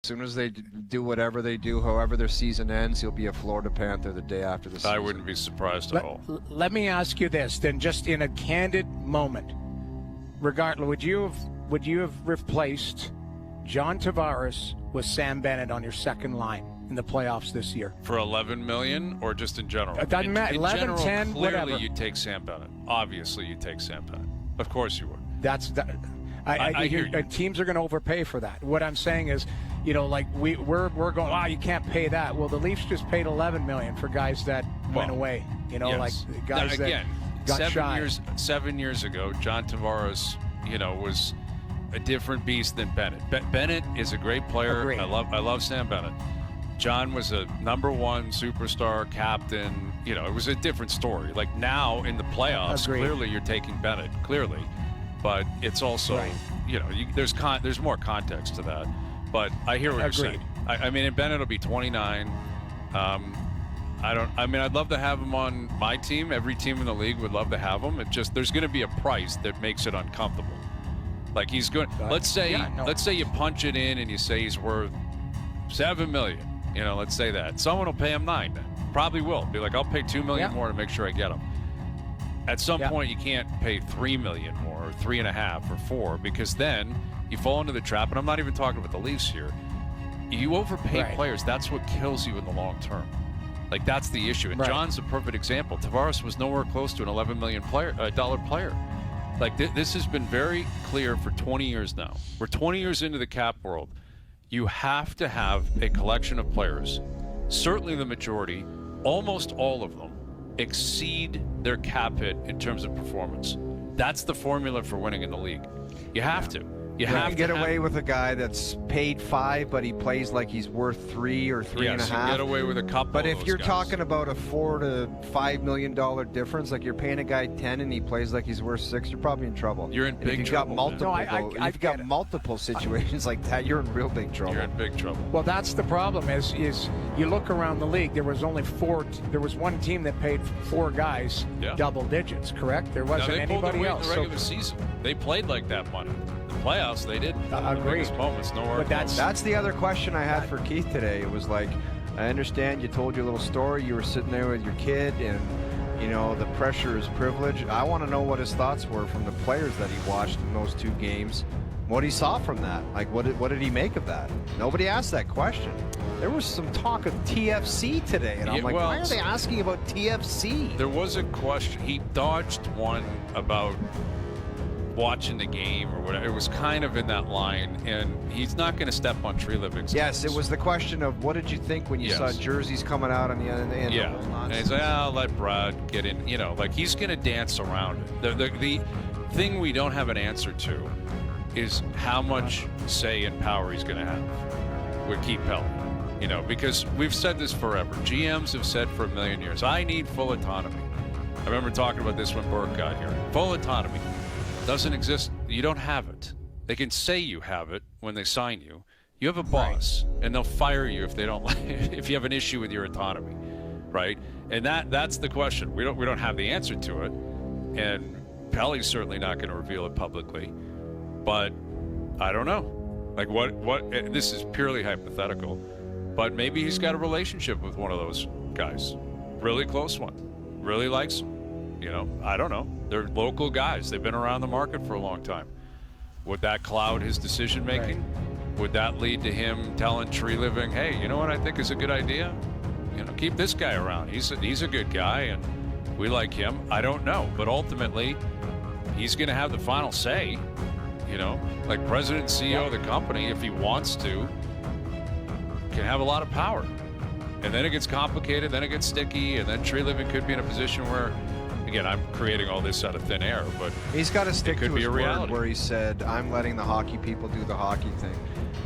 As soon as they do whatever they do, however their season ends, he'll be a Florida Panther the day after the season. I wouldn't be surprised at all. Let me ask you this, then, just in a candid moment. Regardless, would you have replaced John Tavares with Sam Bennett on your second line in the playoffs this year? For $11 million or just in general? It doesn't matter. 11, general, 10, clearly whatever. you'd take Sam Bennett. Obviously you'd take Sam Bennett. Of course you would. I hear you. Teams are going to overpay for that. What I'm saying is, like we're going, you can't pay that. Well, the Leafs just paid $11 million for guys that went away. Yes. Like guys now, again, that got shy. 7 years ago, John Tavares, was a different beast than Bennett. Bennett is a great player. Agreed. I love Sam Bennett. John was a number one superstar captain. It was a different story. Like now in the playoffs, Agreed. Clearly you're taking Bennett, clearly. But it's also, right. There's more context to that. But I hear what you're saying. I mean, and Bennett will be 29. I'd love to have him on my team. Every team in the league would love to have him. It just, there's going to be a price that makes it uncomfortable. Like he's going, let's say you punch it in and you say he's worth $7 million. Let's say that. Someone will pay him $9 million. Probably will. Be like, I'll pay $2 million more to make sure I get him. At some point, you can't pay $3 million more, or $3.5 million, or $4 million, because then you fall into the trap. And I'm not even talking about the Leafs here. You overpay players. That's what kills you in the long term. Like that's the issue. And John's a perfect example. Tavares was nowhere close to an $11 million dollar player. Like this has been very clear for 20 years now. We're 20 years into the cap world. You have to have a collection of players. Certainly the majority, almost all of them, exceed their cap hit in terms of performance. That's the formula for winning in the league. You have to. You have to get away with a guy that's paid $5, but he plays like he's worth $3 or $3.5. Yes, you get away with a couple. But of if you're guys. talking about a $4 to $5 million difference, like you're paying a guy 10 and he plays like he's worth 6, you're probably in trouble. You're in big trouble. You've got multiple situations like that. You're in real big trouble. You're in big trouble. Well, that's the problem. Is you look around the league? There was only there was one team that paid 4 guys double digits. Correct? There wasn't anybody else. In the regular season, they played like that money. Playoffs, they didn't. Agreed. Moments, nowhere. But that's the other question I had for Keith today. It was like, I understand you told your little story. You were sitting there with your kid, and the pressure is privilege. I want to know what his thoughts were from the players that he watched in those 2 games. What he saw from that. Like, what did he make of that? Nobody asked that question. There was some talk of TFC today, and I'm like, why are they asking about TFC? There was a question. He dodged one about watching the game or whatever. It was kind of in that line, and he's not going to step on Tree Living's Yes, it was the question of what did you think when you saw jerseys coming out on the end? Yeah, and he's like, I'll let Brad get in. Like he's going to dance around it. The thing we don't have an answer to is how much say and power he's going to have with Keith Pelly. Because we've said this forever. GMs have said for a million years, I need full autonomy. I remember talking about this when Burke got here. Full autonomy doesn't exist. You don't have it. They can say you have it when they sign you. You have a boss, and they'll fire you if they don't if you have an issue with your autonomy, right? And that's the question. We don't have the answer to it, and Pelly's certainly not going to reveal it publicly. But I don't know. Like what? This is purely hypothetical, but maybe he's got a relationship with one of those guys, really close one, really likes him. I don't know. They're local guys. They've been around the market for a long time. Would that cloud his decision making? Right. Would that lead to him telling Tree Living, hey, you know what I think is a good idea? Keep this guy around. He's a good guy, and we like him. I don't know. But ultimately, he's going to have the final say. Like president and CEO of the company, if he wants to, can have a lot of power. And then it gets complicated, then it gets sticky, and then Tree Living could be in a position where, again, I'm creating all this out of thin air, but he's got to stick to his word where he said, I'm letting the hockey people do the hockey thing.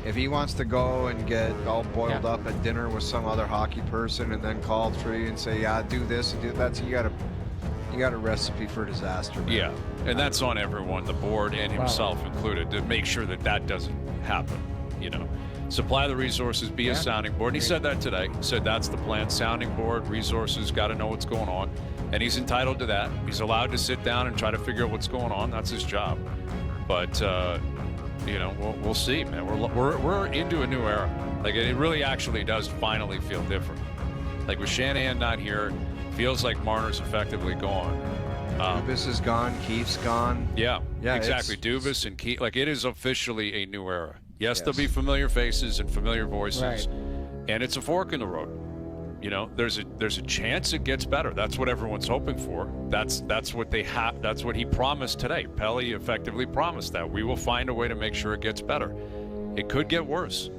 If he wants to go and get all boiled up at dinner with some other hockey person and then call Tree and say, do this and do that, you got a recipe for disaster, man. Yeah, and that's on everyone, the board and himself included, to make sure that doesn't happen. Supply the resources, be a sounding board. And he said that today. He said that's the plan. Sounding board, resources, got to know what's going on. And he's entitled to that. He's allowed to sit down and try to figure out what's going on. That's his job. But we'll see, man. We're into a new era. Like, it really actually does finally feel different. Like, with Shanahan not here, feels like Marner's effectively gone. Dubas is gone. Keith's gone. Yeah, exactly. Dubas and Keith. Like, it is officially a new era. Yes, there'll be familiar faces and familiar voices, right. And it's a fork in the road. There's a chance it gets better. That's what everyone's hoping for. That's what they have. That's what he promised today. Pelly effectively promised that we will find a way to make sure it gets better. It could get worse.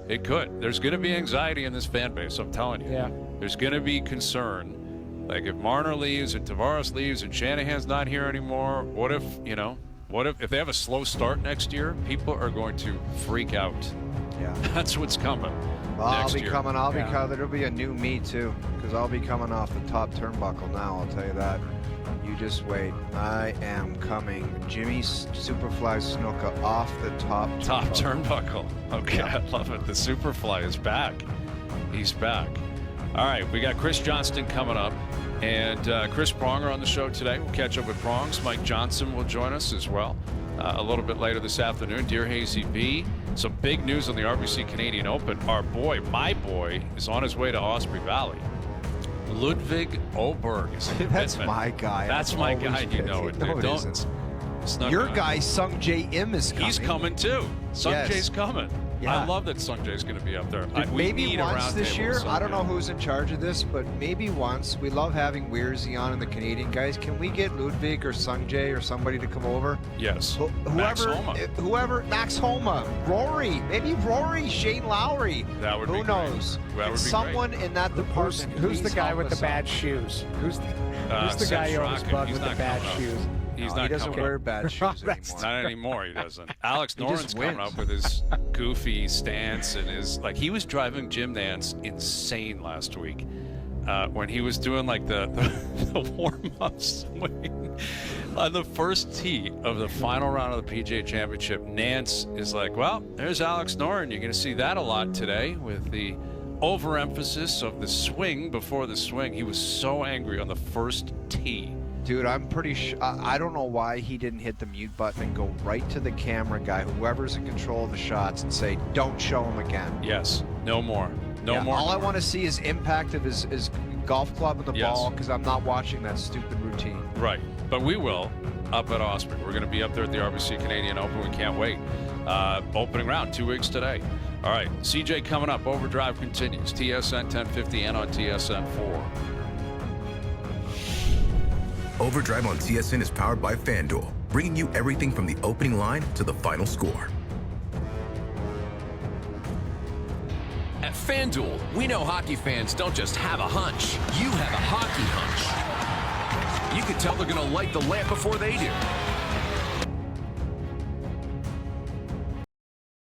It could. There's going to be anxiety in this fan base. I'm telling you. Yeah. There's going to be concern. Like, if Marner leaves and Tavares leaves and Shanahan's not here anymore, what if they have a slow start next year? People are going to freak out. Yeah. That's what's coming. Well, next year. There'll be a new me too, because I'll be coming off the top turnbuckle now. I'll tell you that. You just wait. I am coming, Jimmy Superfly Snuka, off the top turnbuckle. Okay, yeah. I love it. The Superfly is back. He's back. All right, we got Chris Johnston coming up, and Chris Pronger on the show today. We'll catch up with Prongs. Mike Johnson will join us as well a little bit later this afternoon. Dear Hazy B. Some big news on the RBC Canadian Open. My boy, is on his way to Osprey Valley. Ludwig Oberg is That's my guy. That's my guy. You know it, dude. No, it isn't. Your guy, Sung J Im, is coming. He's coming too. Sung Jae's coming. Yeah. I love that Sung Jae's going to be up there. Maybe once this year. I don't know who's in charge of this, but maybe once. We love having Weirzy on and the Canadian guys. Can we get Ludwig or Sung Jae or somebody to come over? Yes. Whoever. Max Homa. Rory. Maybe Rory. Shane Lowry. That would Who be knows? Great. That would be someone great. in that department. Who's the guy with the bad shoes? Who's the guy you always bug with the bad shoes? He doesn't wear bad shoes anymore. Not anymore, he doesn't. Alex Noren's coming up with his goofy stance and he was driving Jim Nance insane last week when he was doing like the warm-up swing on the first tee of the final round of the PGA Championship. Nance is like, well, there's Alex Noren. You're going to see that a lot today with the overemphasis of the swing before the swing. He was so angry on the first tee. Dude, I'm pretty sure. I don't know why he didn't hit the mute button and go right to the camera guy, whoever's in control of the shots, and say, "Don't show him again." Yes, no more, no more. All I want to see is impact of his golf club and the ball, because I'm not watching that stupid routine. Right, but we will up at Osprey. We're going to be up there at the RBC Canadian Open. We can't wait. Opening round 2 weeks today. All right, CJ coming up. Overdrive continues. TSN 1050 and on TSN 4. Overdrive on TSN is powered by FanDuel, bringing you everything from the opening line to the final score. At FanDuel, we know hockey fans don't just have a hunch. You have a hockey hunch. You can tell they're going to light the lamp before they do.